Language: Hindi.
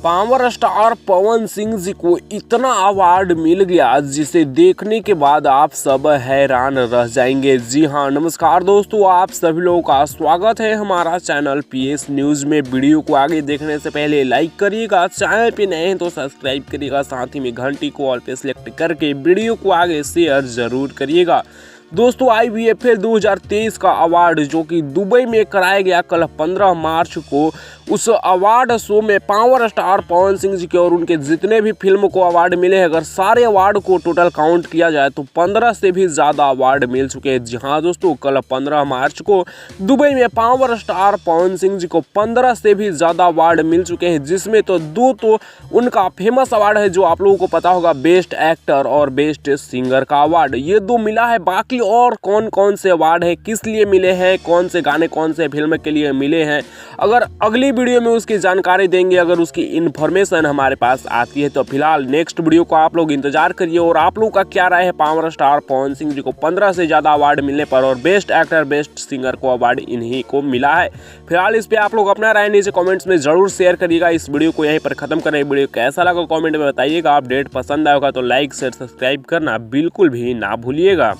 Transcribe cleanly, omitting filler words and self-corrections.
पावर स्टार पवन सिंह जी को इतना अवार्ड मिल गया जिसे देखने के बाद आप सब हैरान रह जाएंगे। जी हां, नमस्कार दोस्तों, आप सभी लोगों का स्वागत है हमारा चैनल पीएस न्यूज में। वीडियो को आगे देखने से पहले लाइक करिएगा, चैनल पे नए हैं तो सब्सक्राइब करिएगा, साथ ही में घंटी को ऑल पे सिलेक्ट करके वीडियो को आगे शेयर जरूर करिएगा। दोस्तों, IBFL 2023 का अवार्ड जो कि दुबई में कराया गया कल 15 मार्च को, उस अवार्ड शो में पावर स्टार पवन सिंह जी के और उनके जितने भी फिल्म को अवार्ड मिले हैं, अगर सारे अवार्ड को टोटल काउंट किया जाए तो 15 से भी ज़्यादा अवार्ड मिल चुके हैं। जी हाँ दोस्तों, कल 15 मार्च को दुबई में पावर स्टार पवन सिंह जी को 15 से भी ज़्यादा अवार्ड मिल चुके हैं, जिसमें तो दो तो उनका फेमस अवार्ड है जो आप लोगों को पता होगा, बेस्ट एक्टर और बेस्ट सिंगर का अवार्ड, ये दो मिला है। बाकी और कौन कौन से अवार्ड है, किस लिए मिले हैं, कौन से गाने कौन से फिल्म के लिए मिले हैं, अगर अगली वीडियो में उसकी जानकारी देंगे, अगर उसकी इन्फॉर्मेशन हमारे पास आती है तो फिलहाल नेक्स्ट वीडियो को आप लोग इंतजार करिए। और आप लोग का क्या राय है पावर स्टार पवन सिंह जी को 15 से ज़्यादा अवार्ड मिलने पर और बेस्ट एक्टर बेस्ट सिंगर को अवार्ड इन्हीं को मिला है। फिलहाल इस पर आप लोग अपना राय नीचे कॉमेंट्स में जरूर शेयर करिएगा। इस वीडियो को यहीं पर खत्म करें। वीडियो कैसा लगा कॉमेंट में बताइएगा। अपडेट पसंद आएगा तो लाइक शेयर सब्सक्राइब करना बिल्कुल भी ना भूलिएगा।